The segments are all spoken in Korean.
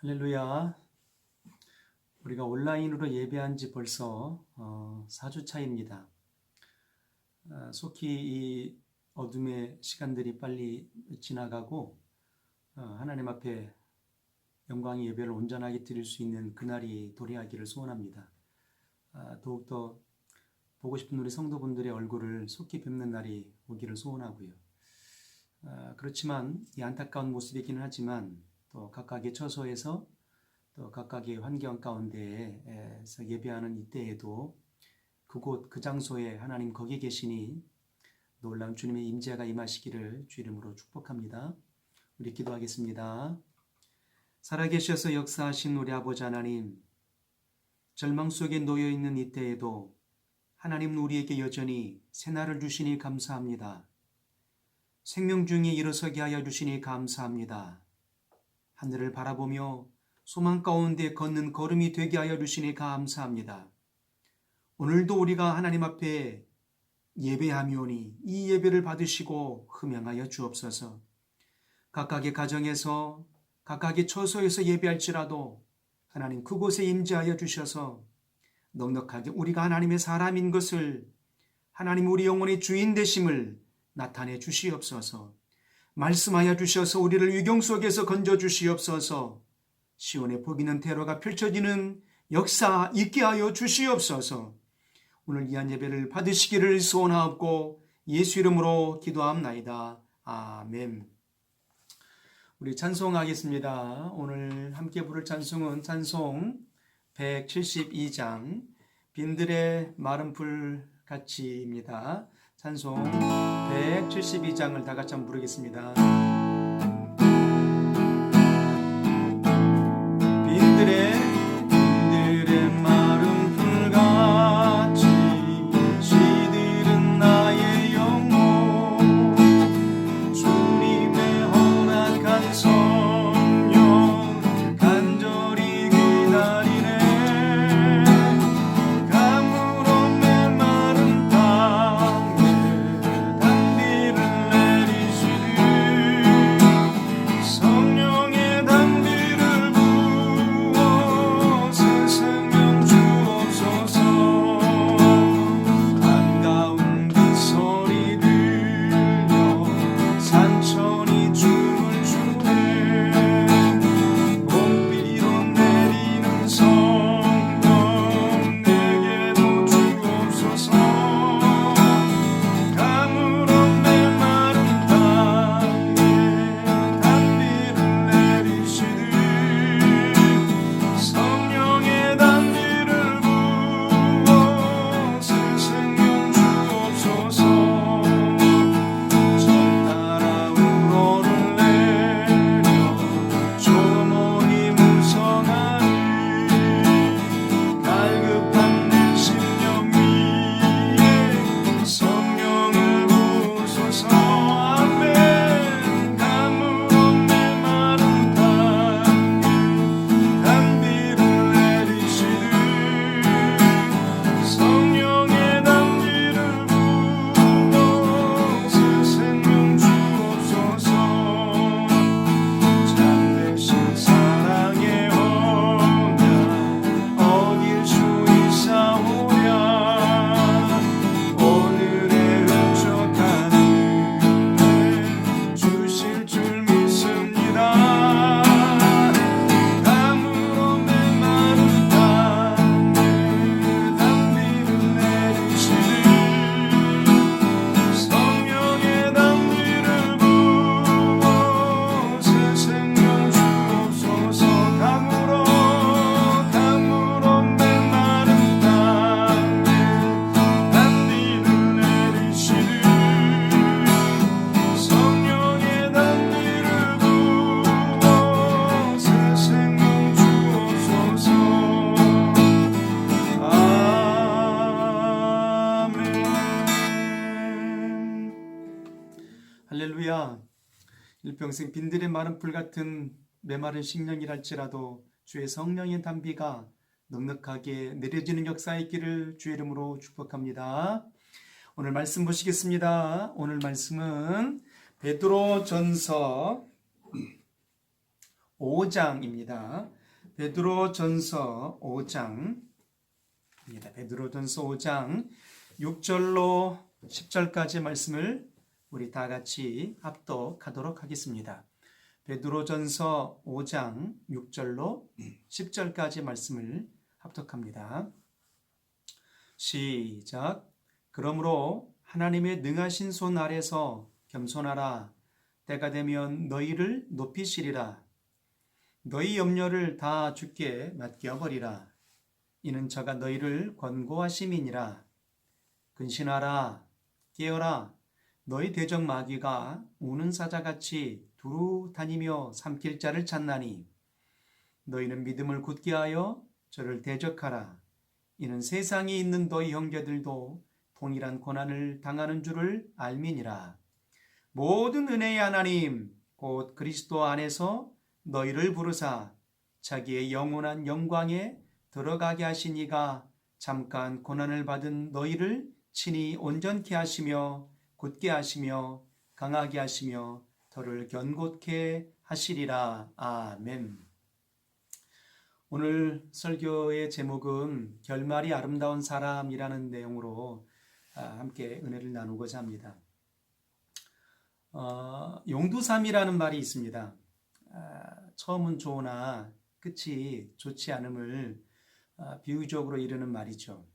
할렐루야. 우리가 온라인으로 예배한 지 벌써 4주 차입니다. 속히 이 어둠의 시간들이 빨리 지나가고 하나님 앞에 영광의 예배를 온전하게 드릴 수 있는 그날이 도래하기를 소원합니다. 더욱더 보고 싶은 우리 성도분들의 얼굴을 속히 뵙는 날이 오기를 소원하고요. 그렇지만 이 안타까운 모습이기는 하지만 또 각각의 처소에서 또 각각의 환경 가운데에서 예배하는 이때에도 그곳 그 장소에 하나님 거기 계시니 놀라운 주님의 임재가 임하시기를 주 이름으로 축복합니다. 우리 기도하겠습니다. 살아계셔서 역사하신 우리 아버지 하나님, 절망 속에 놓여있는 이때에도 하나님은 우리에게 여전히 새날을 주시니 감사합니다. 생명 중에 일어서게 하여 주시니 감사합니다. 하늘을 바라보며 소망 가운데 걷는 걸음이 되게 하여 주시니 감사합니다. 오늘도 우리가 하나님 앞에 예배하며니 이 예배를 받으시고 흠양하여 주옵소서. 각각의 가정에서 각각의 처소에서 예배할지라도 하나님 그곳에 임재하여 주셔서 넉넉하게 우리가 하나님의 사람인 것을, 하나님 우리 영혼의 주인 되심을 나타내 주시옵소서. 말씀하여 주셔서 우리를 위경 속에서 건져 주시옵소서. 시온의 복 있는 대로가 펼쳐지는 역사 있게 하여 주시옵소서. 오늘 이한 예배를 받으시기를 소원하옵고 예수 이름으로 기도합나이다. 아멘. 우리 찬송하겠습니다. 오늘 함께 부를 찬송은 찬송 172장 빈들의 마른 풀같이입니다. 찬송 172장을 다 같이 한번 부르겠습니다. 빈들의 마른 풀같이 시들은 나의 영혼, 주님의 허락한 성령 간절히 기다리네. 가물어 메마른 땅에 단비를 내리시니 성령의 단비를 부어 새 생명 주옵소서. 한가운 그 소리 들려 산천이 춤을 추네. 봄비로 내리는 성령 내게도 주옵소서. 가물어 메마른 땅에 단비를 내리시듯 성령의 단비를 부어 새 생명 주옵소서. 절 따라 우러를 내려 조목이 무성하니 갈급한 내 심령 위에 성령을 부으소서. 아멘. 가물어 메마른 땅에 단비를 내리시듯 성령의 단비를 부어 새 생명 주옵소서. 참되신 사랑의 언약 어길 수 있사오랴. 오늘의 흡족한 은혜 주실 줄 믿습니다. 가물어 메마른 땅에 단비를 내리시니 성령의 단비를 부어 새 생명 주옵소서. 가물어 메마른 땅에 단비를 내리시니 성령의 단비를 부어 새 생명 주옵소서. 아멘. 할렐루야. 일평생 빈들의 마른 풀 같은 메마른 식량이랄지라도 주의 성령의 단비가 넉넉하게 내려지는 역사의 길을 주의 이름으로 축복합니다. 오늘 말씀 보시겠습니다. 오늘 말씀은 베드로전서 5장입니다. 베드로전서 5장입니다. 베드로전서 5장 6절로 10절까지 말씀을 우리 다 같이 합독하도록 하겠습니다. 베드로전서 5장 6절로 10절까지 말씀을 합독합니다. 시작. 그러므로 하나님의 능하신 손 아래서 겸손하라. 때가 되면 너희를 높이시리라. 너희 염려를 다 주께 맡겨버리라. 이는 저가 너희를 권고하심이니라. 근신하라. 깨어라. 너희 대적 마귀가 우는 사자같이 두루 다니며 삼킬 자를 찾나니 너희는 믿음을 굳게 하여 저를 대적하라. 이는 세상에 있는 너희 형제들도 동일한 고난을 당하는 줄을 알미니라. 모든 은혜의 하나님 곧 그리스도 안에서 너희를 부르사 자기의 영원한 영광에 들어가게 하시니가 잠깐 고난을 받은 너희를 친히 온전케 하시며 굳게 하시며 강하게 하시며 더를 견고케 하시리라. 아멘. 오늘 설교의 제목은 결말이 아름다운 사람이라는 내용으로 함께 은혜를 나누고자 합니다. 용두삼이라는 말이 있습니다. 처음은 좋으나 끝이 좋지 않음을 비유적으로 이르는 말이죠.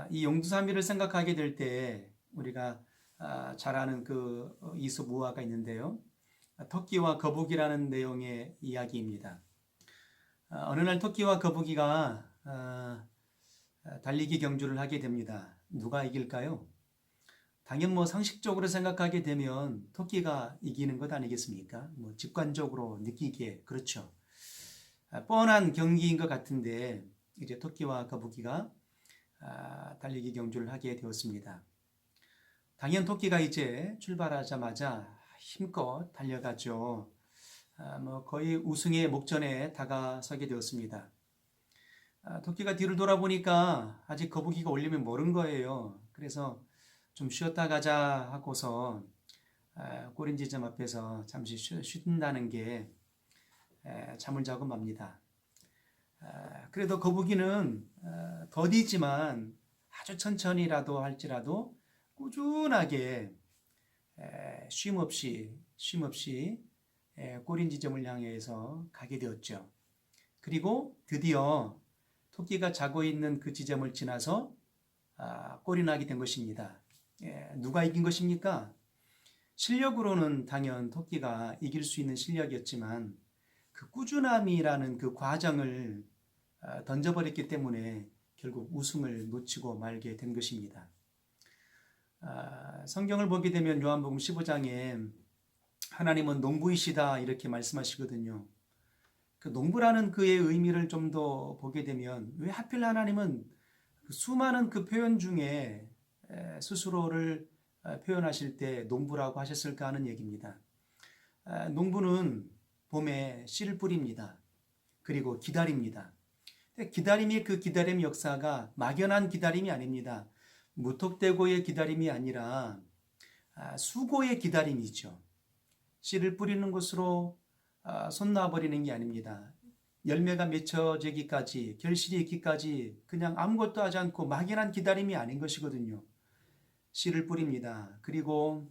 이 용두삼이를 생각하게 될 때 우리가 잘 아는 그 이솝우화가 있는데요. 토끼와 거북이라는 내용의 이야기입니다. 어느 날 토끼와 거북이가 달리기 경주를 하게 됩니다. 누가 이길까요? 당연 상식적으로 생각하게 되면 토끼가 이기는 것 아니겠습니까? 직관적으로 느끼기에 그렇죠. 뻔한 경기인 것 같은데 이제 토끼와 거북이가 달리기 경주를 하게 되었습니다. 당연 토끼가 이제 출발하자마자 힘껏 달려가죠. 거의 우승의 목전에 다가서게 되었습니다. 토끼가 뒤를 돌아보니까 아직 거북이가 올리면 모른 거예요. 그래서 좀 쉬었다 가자 하고서 꼬린지점 앞에서 잠시 쉰다는 게 잠을 자고 맙니다. 그래도 거북이는 더디지만 아주 천천히라도 할지라도 꾸준하게 쉼없이 꼬린지점을 향해서 가게 되었죠. 그리고 드디어 토끼가 자고 있는 그 지점을 지나서 꼴이 된 것입니다. 누가 이긴 것입니까? 실력으로는 당연 토끼가 이길 수 있는 실력이었지만 그 꾸준함이라는 그 과정을 던져버렸기 때문에 결국 우승을 놓치고 말게 된 것입니다. 성경을 보게 되면 요한복음 15장에 하나님은 농부이시다 이렇게 말씀하시거든요. 그 농부라는 그의 의미를 좀 더 보게 되면 왜 하필 하나님은 수많은 그 표현 중에 스스로를 표현하실 때 농부라고 하셨을까 하는 얘기입니다. 농부는 봄에 씨를 뿌립니다. 그리고 기다립니다. 기다림이 그 기다림 역사가 막연한 기다림이 아닙니다. 무턱대고의 기다림이 아니라 수고의 기다림이죠. 씨를 뿌리는 것으로 손 놔버리는 게 아닙니다. 열매가 맺혀지기까지 결실이 있기까지 그냥 아무것도 하지 않고 막연한 기다림이 아닌 것이거든요. 씨를 뿌립니다. 그리고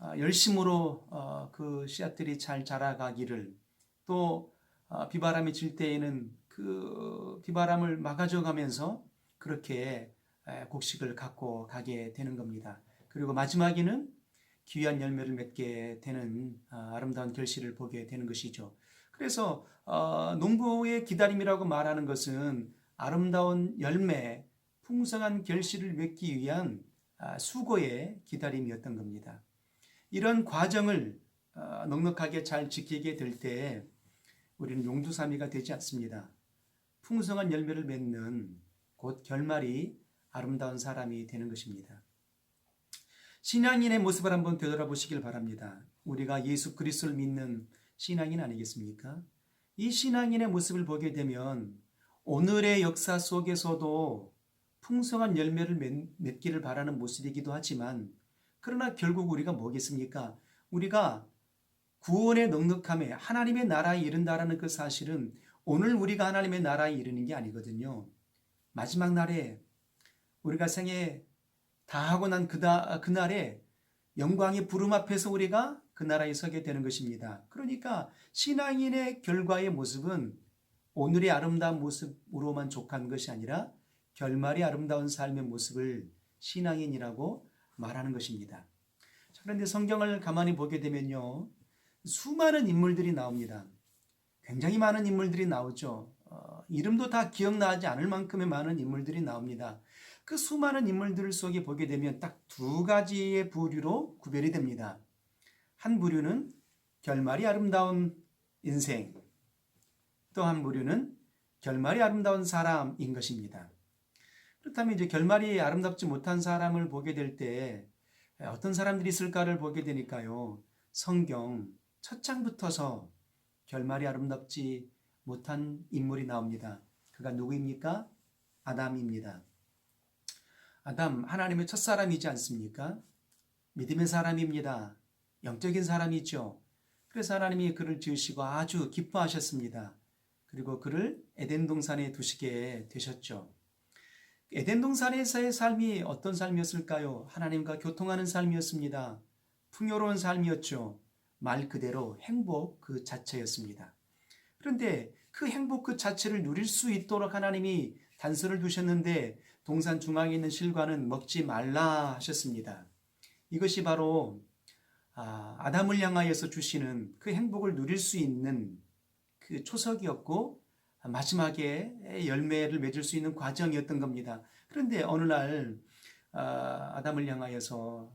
열심으로 그 씨앗들이 잘 자라가기를 또 비바람이 칠 때에는 그 비바람을 막아줘 가면서 그렇게 곡식을 갖고 가게 되는 겁니다. 그리고 마지막에는 귀한 열매를 맺게 되는 아름다운 결실을 보게 되는 것이죠. 그래서 농부의 기다림이라고 말하는 것은 아름다운 열매, 풍성한 결실을 맺기 위한 수고의 기다림이었던 겁니다. 이런 과정을 넉넉하게 잘 지키게 될 때 우리는 용두사미가 되지 않습니다. 풍성한 열매를 맺는 곧 결말이 아름다운 사람이 되는 것입니다. 신앙인의 모습을 한번 되돌아보시길 바랍니다. 우리가 예수 그리스도를 믿는 신앙인 아니겠습니까? 이 신앙인의 모습을 보게 되면 오늘의 역사 속에서도 풍성한 열매를 맺기를 바라는 모습이기도 하지만 그러나 결국 우리가 뭐겠습니까? 우리가 구원의 넉넉함에 하나님의 나라에 이른다라는 그 사실은 오늘 우리가 하나님의 나라에 이르는 게 아니거든요. 마지막 날에 우리가 생애 다 하고 난 그날에 영광의 부름 앞에서 우리가 그 나라에 서게 되는 것입니다. 그러니까 신앙인의 결과의 모습은 오늘의 아름다운 모습으로만 족한 것이 아니라 결말이 아름다운 삶의 모습을 신앙인이라고 말하는 것입니다. 그런데 성경을 가만히 보게 되면요, 수많은 인물들이 나옵니다. 굉장히 많은 인물들이 나오죠. 이름도 다 기억나지 않을 만큼의 많은 인물들이 나옵니다. 그 수많은 인물들 속에 보게 되면 딱 두 가지의 부류로 구별이 됩니다. 한 부류는 결말이 아름다운 인생, 또 한 부류는 결말이 아름다운 사람인 것입니다. 그렇다면 이제 결말이 아름답지 못한 사람을 보게 될 때 어떤 사람들이 있을까를 보게 되니까요, 성경 첫 장부터서 결말이 아름답지 못한 인물이 나옵니다. 그가 누구입니까? 아담입니다. 아담, 하나님의 첫사람이지 않습니까? 믿음의 사람입니다. 영적인 사람이죠. 그래서 하나님이 그를 지으시고 아주 기뻐하셨습니다. 그리고 그를 에덴 동산에 두시게 되셨죠. 에덴 동산에서의 삶이 어떤 삶이었을까요? 하나님과 교통하는 삶이었습니다. 풍요로운 삶이었죠. 말 그대로 행복 그 자체였습니다. 그런데 그 행복 그 자체를 누릴 수 있도록 하나님이 단서를 두셨는데 동산 중앙에 있는 실과는 먹지 말라 하셨습니다. 이것이 바로 아담을 향하여서 주시는 그 행복을 누릴 수 있는 그 초석이었고 마지막에 열매를 맺을 수 있는 과정이었던 겁니다. 그런데 어느 날 아담을 향하여서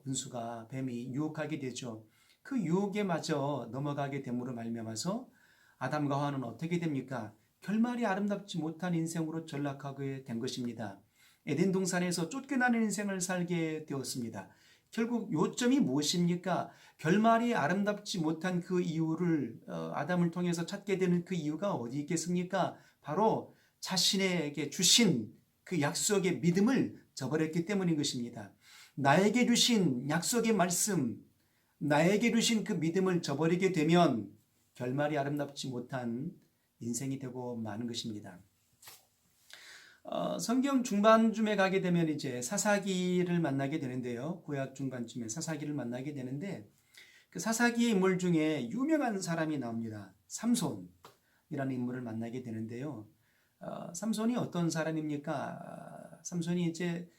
원수가 뱀이 유혹하게 되죠. 그 유혹에 마저 넘어가게 됨으로 말미암아서 아담과 하와는 어떻게 됩니까? 결말이 아름답지 못한 인생으로 전락하게 된 것입니다. 에덴 동산에서 쫓겨나는 인생을 살게 되었습니다. 결국 요점이 무엇입니까? 결말이 아름답지 못한 그 이유를 아담을 통해서 찾게 되는 그 이유가 어디 있겠습니까? 바로 자신에게 주신 그 약속의 믿음을 저버렸기 때문인 것입니다. 나에게 주신 약속의 말씀, 나에게 주신 그 믿음을 저버리게 되면 결말이 아름답지 못한 인생이 되고 마는 것입니다. 성경 중반쯤에 가게 되면 이제 사사기를 만나게 되는데요. 구약 중반쯤에 사사기를 만나게 되는데 그 사사기의 인물 중에 유명한 사람이 나옵니다. 삼손이라는 인물을 만나게 되는데요. 삼손이 어떤 사람입니까? 삼손이 이제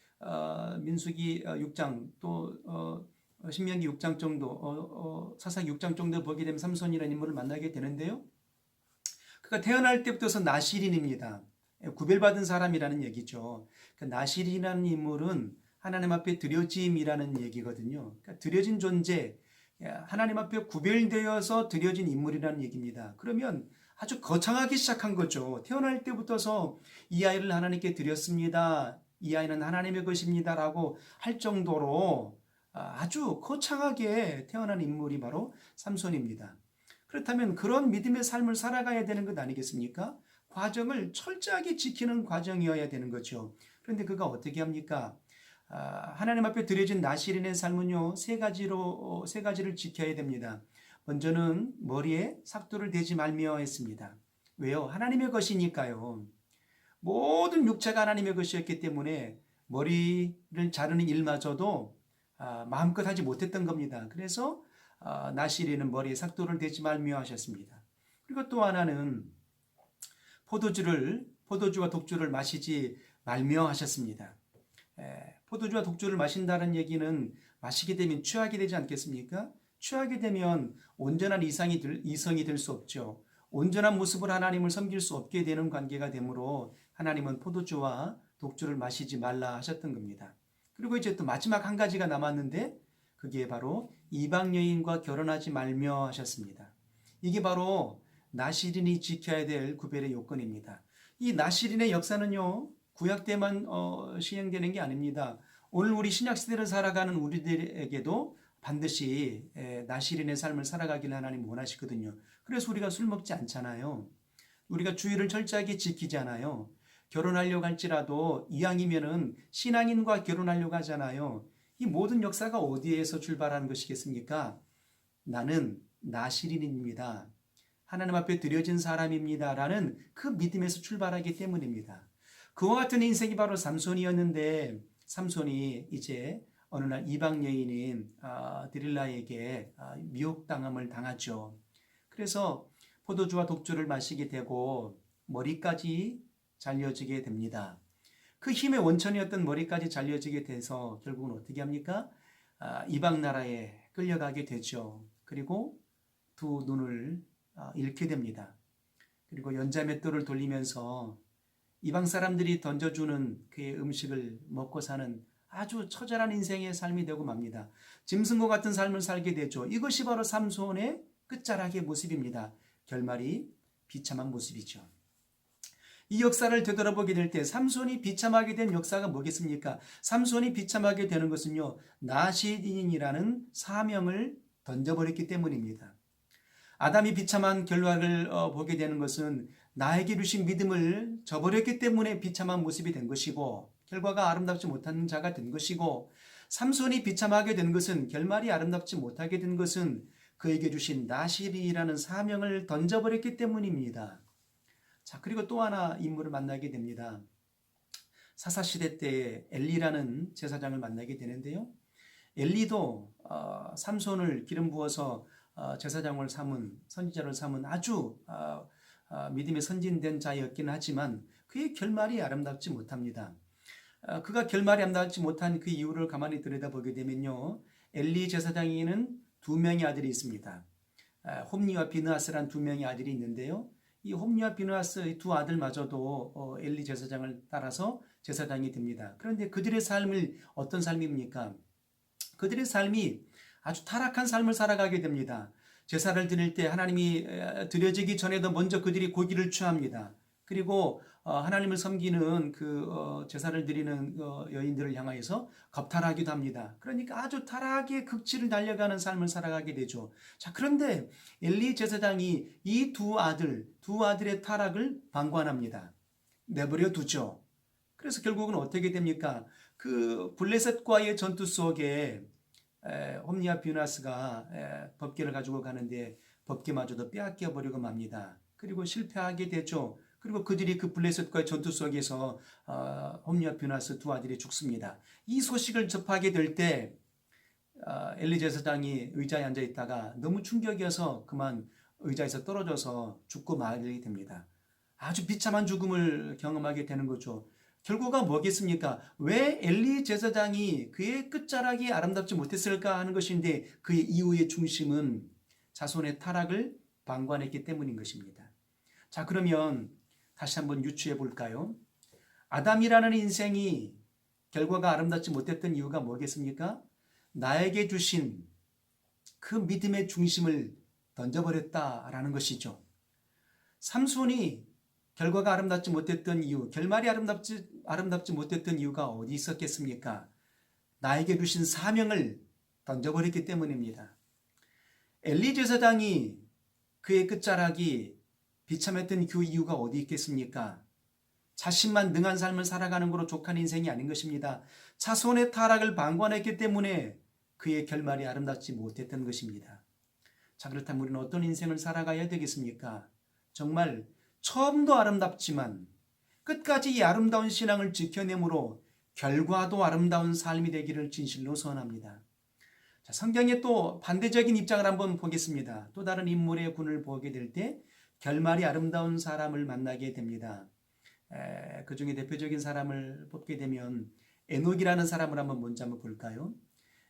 민수기 6장 또 신명기 6장 정도 사사기 6장 정도 보게 되면 삼손이라는 인물을 만나게 되는데요. 그가 태어날 때부터서 나실인입니다. 구별받은 사람이라는 얘기죠. 그 나실이라는 인물은 하나님 앞에 드려짐이라는 얘기거든요. 그러니까 드려진 존재, 하나님 앞에 구별되어서 드려진 인물이라는 얘기입니다. 그러면 아주 거창하게 시작한 거죠. 태어날 때부터서 이 아이를 하나님께 드렸습니다. 이 아이는 하나님의 것입니다. 라고 할 정도로 아주 거창하게 태어난 인물이 바로 삼손입니다. 그렇다면 그런 믿음의 삶을 살아가야 되는 것 아니겠습니까? 과정을 철저하게 지키는 과정이어야 되는 거죠. 그런데 그가 어떻게 합니까? 하나님 앞에 드려진 나실인의 삶은요, 세 가지를 지켜야 됩니다. 먼저는 머리에 삭도를 대지 말며 했습니다. 왜요? 하나님의 것이니까요. 모든 육체가 하나님의 것이었기 때문에 머리를 자르는 일마저도 마음껏 하지 못했던 겁니다. 그래서 나실인은 머리에 삭도를 대지 말며 하셨습니다. 그리고 또 하나는 포도주와 독주를 마시지 말며 하셨습니다. 포도주와 독주를 마신다는 얘기는 마시게 되면 취하게 되지 않겠습니까? 취하게 되면 온전한 이성이 될 수 없죠. 온전한 모습으로 하나님을 섬길 수 없게 되는 관계가 되므로 하나님은 포도주와 독주를 마시지 말라 하셨던 겁니다. 그리고 이제 또 마지막 한 가지가 남았는데 그게 바로 이방 여인과 결혼하지 말며 하셨습니다. 이게 바로 나실인이 지켜야 될 구별의 요건입니다. 이 나실인의 역사는요, 구약 때만 시행되는 게 아닙니다. 오늘 우리 신약 시대를 살아가는 우리들에게도 반드시 나실인의 삶을 살아가기를 하나님 원하시거든요. 그래서 우리가 술 먹지 않잖아요. 우리가 주의를 철저하게 지키지 않아요. 결혼하려고 할지라도 이왕이면은 신앙인과 결혼하려고 하잖아요. 이 모든 역사가 어디에서 출발하는 것이겠습니까? 나는 나시린입니다. 하나님 앞에 드려진 사람입니다. 라는 그 믿음에서 출발하기 때문입니다. 그와 같은 인생이 바로 삼손이었는데 삼손이 이제 어느 날 이방 여인인 드릴라에게 미혹당함을 당하죠. 그래서 포도주와 독주를 마시게 되고 머리까지 잘려지게 됩니다. 그 힘의 원천이었던 머리까지 잘려지게 돼서 결국은 어떻게 합니까? 이방 나라에 끌려가게 되죠. 그리고 두 눈을 잃게 됩니다. 그리고 연자맷돌을 돌리면서 이방 사람들이 던져주는 그의 음식을 먹고 사는 아주 처절한 인생의 삶이 되고 맙니다. 짐승과 같은 삶을 살게 되죠. 이것이 바로 삼손의 끝자락의 모습입니다. 결말이 비참한 모습이죠. 이 역사를 되돌아보게 될 때 삼손이 비참하게 된 역사가 뭐겠습니까? 삼손이 비참하게 되는 것은요, 나시린이라는 사명을 던져버렸기 때문입니다. 아담이 비참한 결과를 보게 되는 것은 나에게 주신 믿음을 저버렸기 때문에 비참한 모습이 된 것이고 결과가 아름답지 못한 자가 된 것이고, 삼손이 비참하게 된 것은 결말이 아름답지 못하게 된 것은 그에게 주신 나시린이라는 사명을 던져버렸기 때문입니다. 자, 그리고 또 하나 인물을 만나게 됩니다. 사사시대 때 엘리라는 제사장을 만나게 되는데요. 엘리도 삼손을 기름 부어서 제사장을 삼은, 선지자를 삼은 아주 믿음에 선진된 자였긴 하지만 그의 결말이 아름답지 못합니다. 그가 결말이 아름답지 못한 그 이유를 가만히 들여다보게 되면요, 엘리 제사장에게는 두 명의 아들이 있습니다. 홈니와 비느하스란 두 명의 아들이 있는데요, 이 홈니와 비느하스 두 아들마저도 엘리 제사장을 따라서 제사장이 됩니다. 그런데 그들의 삶을 어떤 삶입니까? 그들의 삶이 아주 타락한 삶을 살아가게 됩니다. 제사를 드릴 때 하나님이 드려지기 전에도 먼저 그들이 고기를 취합니다. 그리고 하나님을 섬기는 그 제사를 드리는 여인들을 향하여서 겁탈하기도 합니다. 그러니까 아주 타락의 극치를 달려가는 삶을 살아가게 되죠. 자, 그런데 엘리 제사장이 이 두 아들의 타락을 방관합니다. 내버려 두죠. 그래서 결국은 어떻게 됩니까? 그 블레셋과의 전투 속에 홈니와 비느하스가 법궤를 가지고 가는데 법궤마저도 빼앗겨 버리고 맙니다. 그리고 실패하게 되죠. 그리고 그들이 그 블레셋과의 전투 속에서 홈니와 비느하스 두 아들이 죽습니다. 이 소식을 접하게 될 때 엘리 제사장이 의자에 앉아 있다가 너무 충격이어서 그만 의자에서 떨어져서 죽고 말게 됩니다. 아주 비참한 죽음을 경험하게 되는 거죠. 결과가 뭐겠습니까? 왜 엘리 제사장이 그의 끝자락이 아름답지 못했을까 하는 것인데 그의 이후의 중심은 자손의 타락을 방관했기 때문인 것입니다. 자, 그러면 다시 한번 유추해 볼까요? 아담이라는 인생이 결과가 아름답지 못했던 이유가 뭐겠습니까? 나에게 주신 그 믿음의 중심을 던져버렸다라는 것이죠. 삼손이 결과가 아름답지 못했던 이유, 결말이 아름답지 못했던 이유가 어디 있었겠습니까? 나에게 주신 사명을 던져버렸기 때문입니다. 엘리 제사장이 그의 끝자락이 비참했던 그 이유가 어디 있겠습니까? 자신만 능한 삶을 살아가는 거로 족한 인생이 아닌 것입니다. 자손의 타락을 방관했기 때문에 그의 결말이 아름답지 못했던 것입니다. 자, 그렇다면 우리는 어떤 인생을 살아가야 되겠습니까? 정말 처음도 아름답지만 끝까지 이 아름다운 신앙을 지켜내므로 결과도 아름다운 삶이 되기를 진실로 소원합니다. 자, 성경의 또 반대적인 입장을 한번 보겠습니다. 또 다른 인물의 군을 보게 될 때 결말이 아름다운 사람을 만나게 됩니다. 그 중에 대표적인 사람을 뽑게 되면 에녹이라는 사람을 먼저 한번 볼까요?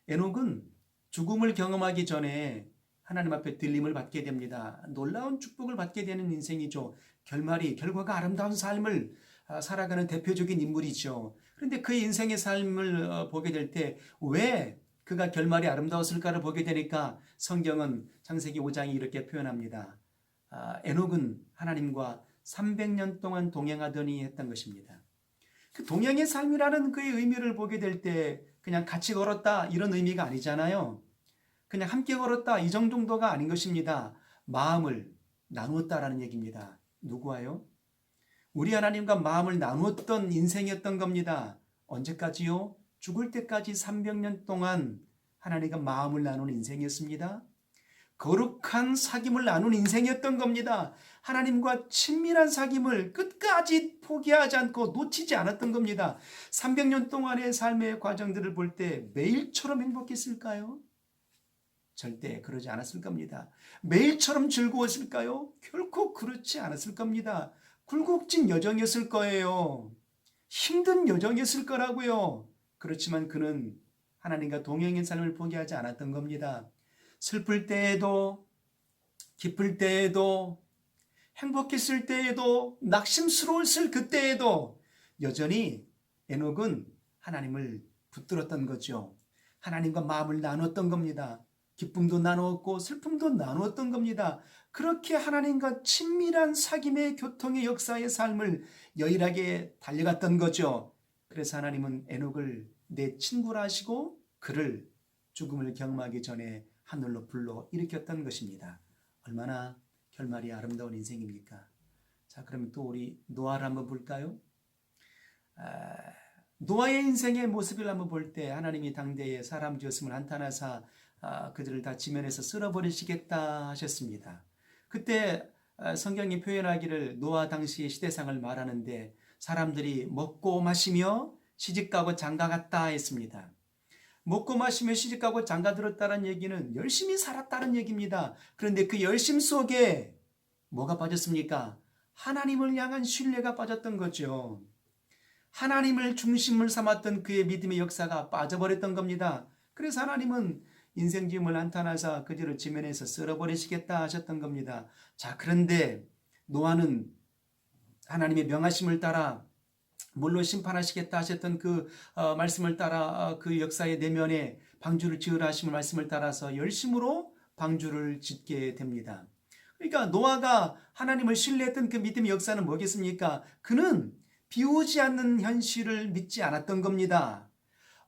에녹은 죽음을 경험하기 전에 하나님 앞에 들림을 받게 됩니다. 놀라운 축복을 받게 되는 인생이죠. 결과가 아름다운 삶을 살아가는 대표적인 인물이죠. 그런데 그의 인생의 삶을 보게 될 때 왜 그가 결말이 아름다웠을까를 보게 되니까 성경은 창세기 5장이 이렇게 표현합니다. 에녹은 하나님과 300년 동안 동행하더니 했던 것입니다. 그 동행의 삶이라는 그의 의미를 보게 될 때 그냥 같이 걸었다 이런 의미가 아니잖아요. 그냥 함께 걸었다 이 정도가 아닌 것입니다. 마음을 나누었다라는 얘기입니다. 누구와요? 우리 하나님과 마음을 나누었던 인생이었던 겁니다. 언제까지요? 죽을 때까지 300년 동안 하나님과 마음을 나눈 인생이었습니다. 거룩한 사귐을 나눈 인생이었던 겁니다. 하나님과 친밀한 사귐을 끝까지 포기하지 않고 놓치지 않았던 겁니다. 300년 동안의 삶의 과정들을 볼 때 매일처럼 행복했을까요? 절대 그러지 않았을 겁니다. 매일처럼 즐거웠을까요? 결코 그렇지 않았을 겁니다. 굴곡진 여정이었을 거예요. 힘든 여정이었을 거라고요. 그렇지만 그는 하나님과 동행의 삶을 포기하지 않았던 겁니다. 슬플 때에도, 기쁠 때에도, 행복했을 때에도, 낙심스러웠을 그때에도 여전히 에녹은 하나님을 붙들었던 거죠. 하나님과 마음을 나눴던 겁니다. 기쁨도 나누었고 슬픔도 나누었던 겁니다. 그렇게 하나님과 친밀한 사귐의 교통의 역사의 삶을 여일하게 달려갔던 거죠. 그래서 하나님은 에녹을 내 친구라 하시고 그를 죽음을 경험하기 전에 하늘로 불러 일으켰던 것입니다. 얼마나 결말이 아름다운 인생입니까? 자, 그러면 또 우리 노아를 한번 볼까요? 노아의 인생의 모습을 한번 볼 때 하나님이 당대에 사람 지었음을 한탄하사 그들을 다 지면에서 쓸어버리시겠다 하셨습니다. 그때 성경이 표현하기를 노아 당시의 시대상을 말하는데 사람들이 먹고 마시며 시집가고 장가갔다 했습니다. 먹고 마시며 시집가고 장가들었다는 얘기는 열심히 살았다는 얘기입니다. 그런데 그 열심 속에 뭐가 빠졌습니까? 하나님을 향한 신뢰가 빠졌던 거죠. 하나님을 중심을 삼았던 그의 믿음의 역사가 빠져버렸던 겁니다. 그래서 하나님은 인생지음을 한탄하사 그들을 지면에서 쓸어버리시겠다 하셨던 겁니다. 자, 그런데 노아는 하나님의 명하심을 따라 물로 심판하시겠다 하셨던 그 말씀을 따라 그 역사의 내면에 방주를 지으라 하신 말씀을 따라서 열심으로 방주를 짓게 됩니다. 그러니까 노아가 하나님을 신뢰했던 그 믿음의 역사는 뭐겠습니까? 그는 비오지 않는 현실을 믿지 않았던 겁니다.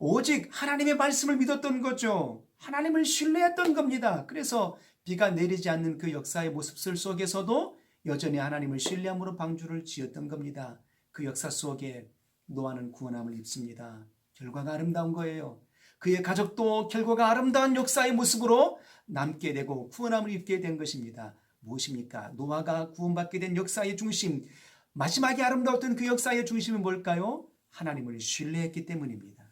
오직 하나님의 말씀을 믿었던 거죠. 하나님을 신뢰했던 겁니다. 그래서 비가 내리지 않는 그 역사의 모습들 속에서도 여전히 하나님을 신뢰함으로 방주를 지었던 겁니다. 그 역사 속에 노아는 구원함을 입습니다. 결과가 아름다운 거예요. 그의 가족도 결과가 아름다운 역사의 모습으로 남게 되고 구원함을 입게 된 것입니다. 무엇입니까? 노아가 구원받게 된 역사의 중심, 마지막에 아름다웠던 그 역사의 중심은 뭘까요? 하나님을 신뢰했기 때문입니다.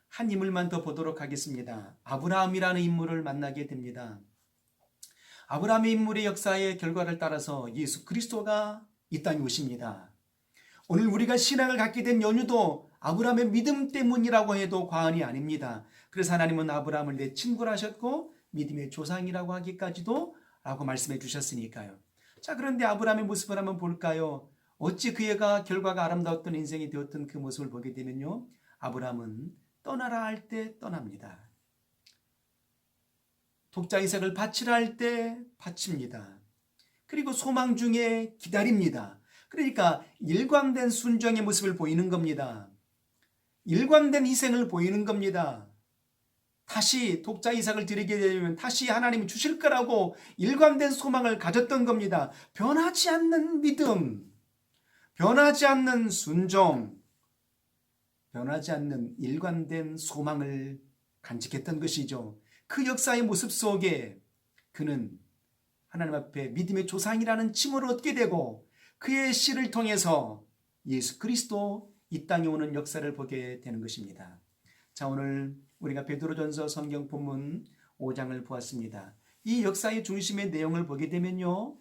한 인물만 더 보도록 하겠습니다. 아브라함이라는 인물을 만나게 됩니다. 아브라함의 인물의 역사의 결과를 따라서 예수 그리스도가 이 땅에 오십니다. 오늘 우리가 신앙을 갖게 된 연유도 아브라함의 믿음 때문이라고 해도 과언이 아닙니다. 그래서 하나님은 아브라함을 내 친구라 하셨고 믿음의 조상이라고 하기까지도 라고 말씀해 주셨으니까요. 자, 그런데 아브라함의 모습을 한번 볼까요? 어찌 그의 결과가 아름다웠던 인생이 되었던 그 모습을 보게 되면요, 아브라함은 떠나라 할 때 떠납니다. 독자 이삭을 바치라 할 때 바칩니다. 그리고 소망 중에 기다립니다. 그러니까 일관된 순종의 모습을 보이는 겁니다. 일관된 희생을 보이는 겁니다. 다시 독자 이삭을 드리게 되면 다시 하나님이 주실 거라고 일관된 소망을 가졌던 겁니다. 변하지 않는 믿음, 변하지 않는 순종, 변하지 않는 일관된 소망을 간직했던 것이죠. 그 역사의 모습 속에 그는 하나님 앞에 믿음의 조상이라는 칭호를 얻게 되고 그의 씨를 통해서 예수 그리스도 이 땅에 오는 역사를 보게 되는 것입니다. 자, 오늘 우리가 베드로전서 성경 본문 5장을 보았습니다. 이 역사의 중심의 내용을 보게 되면요,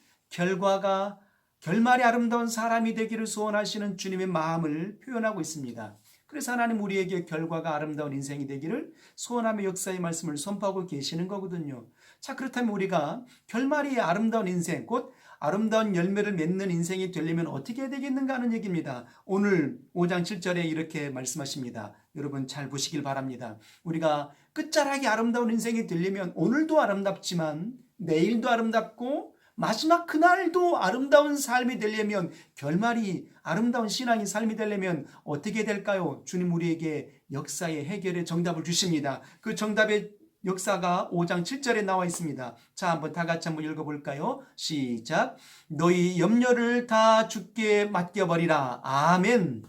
결말이 아름다운 사람이 되기를 소원하시는 주님의 마음을 표현하고 있습니다. 그래서 하나님 우리에게 결과가 아름다운 인생이 되기를 소원하며 역사의 말씀을 선포하고 계시는 거거든요. 자, 그렇다면 우리가 결말이 아름다운 인생, 곧 아름다운 열매를 맺는 인생이 되려면 어떻게 해야 되겠는가 하는 얘기입니다. 오늘 5장 7절에 이렇게 말씀하십니다. 여러분 잘 보시길 바랍니다. 우리가 끝자락이 아름다운 인생이 되려면 오늘도 아름답지만 내일도 아름답고 마지막 그날도 아름다운 삶이 되려면, 결말이 아름다운 신앙의 삶이 되려면 어떻게 될까요? 주님 우리에게 역사의 해결의 정답을 주십니다. 그 정답의 역사가 5장 7절에 나와 있습니다. 자, 한번 다 같이 한번 읽어볼까요? 시작. 너희 염려를 다 주께 맡겨버리라. 아멘.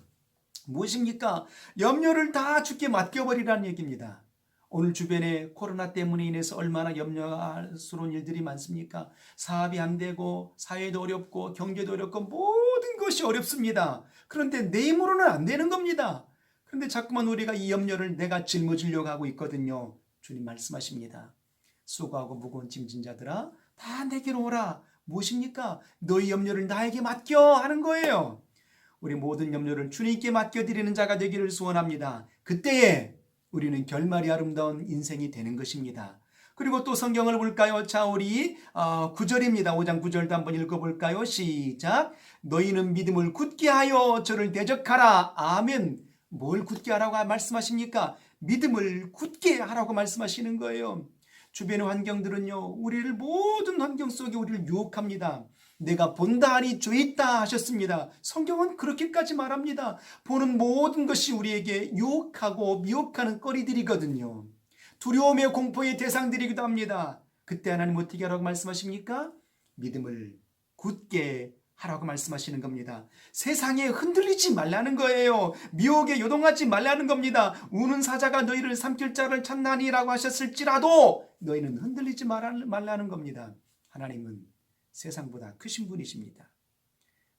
무엇입니까? 염려를 다 주께 맡겨버리라는 얘기입니다. 오늘 주변에 코로나 때문에 인해서 얼마나 염려스러운 일들이 많습니까? 사업이 안 되고 사회도 어렵고 경제도 어렵고 모든 것이 어렵습니다. 그런데 내 힘으로는 안 되는 겁니다. 그런데 자꾸만 우리가 이 염려를 내가 짊어지려고 하고 있거든요. 주님 말씀하십니다. 수고하고 무거운 짐진 자들아 다 내게로 오라. 무엇입니까? 너희 염려를 나에게 맡겨 하는 거예요. 우리 모든 염려를 주님께 맡겨드리는 자가 되기를 소원합니다. 그때에 우리는 결말이 아름다운 인생이 되는 것입니다. 그리고 또 성경을 볼까요? 자, 우리 9절입니다. 5장 9절도 한번 읽어볼까요? 시작. 너희는 믿음을 굳게 하여 저를 대적하라. 아멘. 뭘 굳게 하라고 말씀하십니까? 믿음을 굳게 하라고 말씀하시는 거예요. 주변의 환경들은요, 우리를 모든 환경 속에 우리를 유혹합니다. 내가 본다 하니 죄 있다 하셨습니다. 성경은 그렇게까지 말합니다. 보는 모든 것이 우리에게 유혹하고 미혹하는 거리들이거든요. 두려움의 공포의 대상들이기도 합니다. 그때 하나님 어떻게 하라고 말씀하십니까? 믿음을 굳게 하라고 말씀하시는 겁니다. 세상에 흔들리지 말라는 거예요. 미혹에 요동하지 말라는 겁니다. 우는 사자가 너희를 삼킬 자를 찾나니라고 하셨을지라도 너희는 흔들리지 말라는 겁니다. 하나님은 세상보다 크신 분이십니다.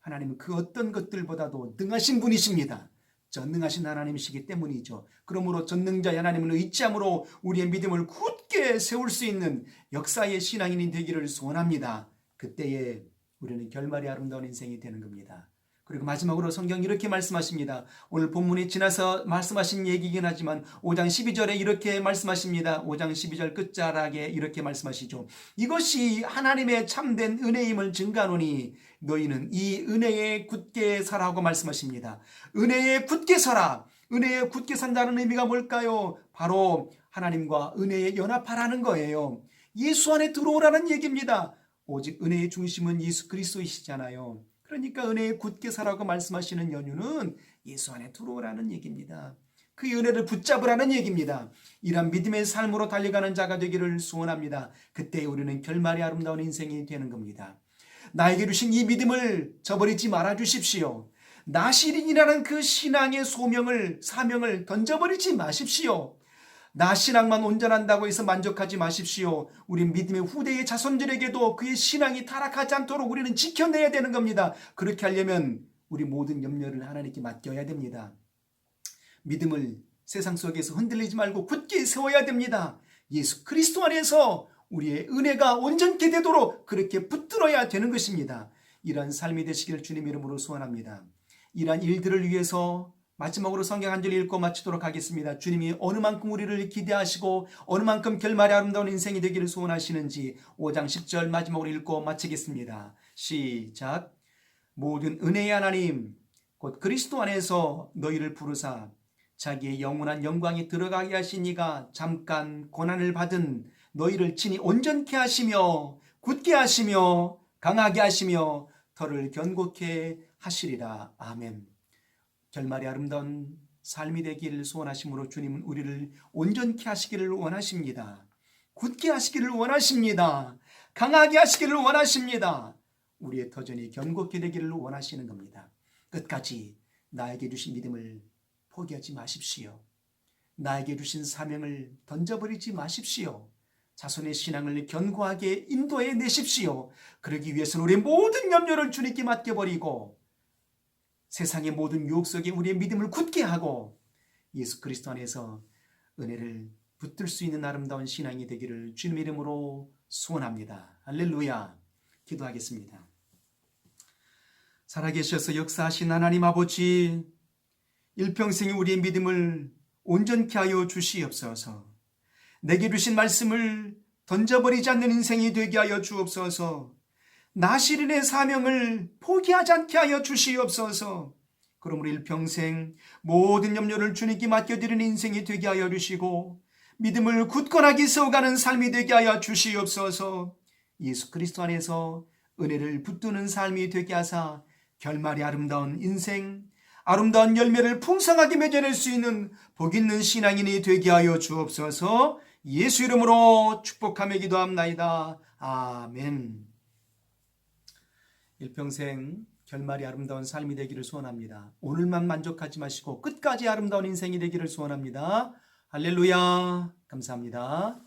하나님은 그 어떤 것들보다도 능하신 분이십니다. 전능하신 하나님이시기 때문이죠. 그러므로 전능자 하나님을 의지함으로 우리의 믿음을 굳게 세울 수 있는 역사의 신앙인이 되기를 소원합니다. 그때에 우리는 결말이 아름다운 인생이 되는 겁니다. 그리고 마지막으로 성경이 이렇게 말씀하십니다. 오늘 본문에 지나서 말씀하신 얘기이긴 하지만 5장 12절에 이렇게 말씀하십니다. 5장 12절 끝자락에 이렇게 말씀하시죠. 이것이 하나님의 참된 은혜임을 증가하노니 너희는 이 은혜에 굳게 서라고 말씀하십니다. 은혜에 굳게 서라. 은혜에 굳게 산다는 의미가 뭘까요? 바로 하나님과 은혜에 연합하라는 거예요. 예수 안에 들어오라는 얘기입니다. 오직 은혜의 중심은 예수 그리스도이시잖아요. 그러니까 은혜에 굳게 서라고 말씀하시는 연유는 예수 안에 들어오라는 얘기입니다. 그 은혜를 붙잡으라는 얘기입니다. 이런 믿음의 삶으로 달려가는 자가 되기를 소원합니다. 그때 우리는 결말이 아름다운 인생이 되는 겁니다. 나에게 주신 이 믿음을 저버리지 말아 주십시오. 나시린이라는 그 신앙의 사명을 던져버리지 마십시오. 나 신앙만 온전한다고 해서 만족하지 마십시오. 우리 믿음의 후대의 자손들에게도 그의 신앙이 타락하지 않도록 우리는 지켜내야 되는 겁니다. 그렇게 하려면 우리 모든 염려를 하나님께 맡겨야 됩니다. 믿음을 세상 속에서 흔들리지 말고 굳게 세워야 됩니다. 예수 그리스도 안에서 우리의 은혜가 온전케 되도록 그렇게 붙들어야 되는 것입니다. 이러한 삶이 되시기를 주님 이름으로 소원합니다. 이러한 일들을 위해서 마지막으로 성경 한 절 읽고 마치도록 하겠습니다. 주님이 어느 만큼 우리를 기대하시고 어느 만큼 결말이 아름다운 인생이 되기를 소원하시는지 5장 10절 마지막으로 읽고 마치겠습니다. 시작. 모든 은혜의 하나님 곧 그리스도 안에서 너희를 부르사 자기의 영원한 영광에 들어가게 하신 이가 잠깐 고난을 받은 너희를 친히 온전케 하시며 굳게 하시며 강하게 하시며 터를 견고케 하시리라. 아멘. 결말이 아름다운 삶이 되기를 소원하심으로 주님은 우리를 온전케 하시기를 원하십니다. 굳게 하시기를 원하십니다. 강하게 하시기를 원하십니다. 우리의 터전이 견고케 되기를 원하시는 겁니다. 끝까지 나에게 주신 믿음을 포기하지 마십시오. 나에게 주신 사명을 던져버리지 마십시오. 자손의 신앙을 견고하게 인도해 내십시오. 그러기 위해서는 우리의 모든 염려를 주님께 맡겨버리고 세상의 모든 유혹 속에 우리의 믿음을 굳게 하고 예수 그리스도 안에서 은혜를 붙들 수 있는 아름다운 신앙이 되기를 주님 이름으로 소원합니다. 할렐루야. 기도하겠습니다. 살아계셔서 역사하신 하나님 아버지, 일평생 우리의 믿음을 온전케 하여 주시옵소서. 내게 주신 말씀을 던져버리지 않는 인생이 되게 하여 주옵소서. 나시린의 사명을 포기하지 않게 하여 주시옵소서. 그러므로 일평생 모든 염려를 주님께 맡겨드리는 인생이 되게 하여 주시고 믿음을 굳건하게 세워가는 삶이 되게 하여 주시옵소서. 예수 그리스도 안에서 은혜를 붙드는 삶이 되게 하사 결말이 아름다운 인생, 아름다운 열매를 풍성하게 맺어낼 수 있는 복 있는 신앙인이 되게 하여 주옵소서. 예수 이름으로 축복하며 기도합나이다. 아멘. 일평생 결말이 아름다운 삶이 되기를 소원합니다. 오늘만 만족하지 마시고 끝까지 아름다운 인생이 되기를 소원합니다. 할렐루야. 감사합니다.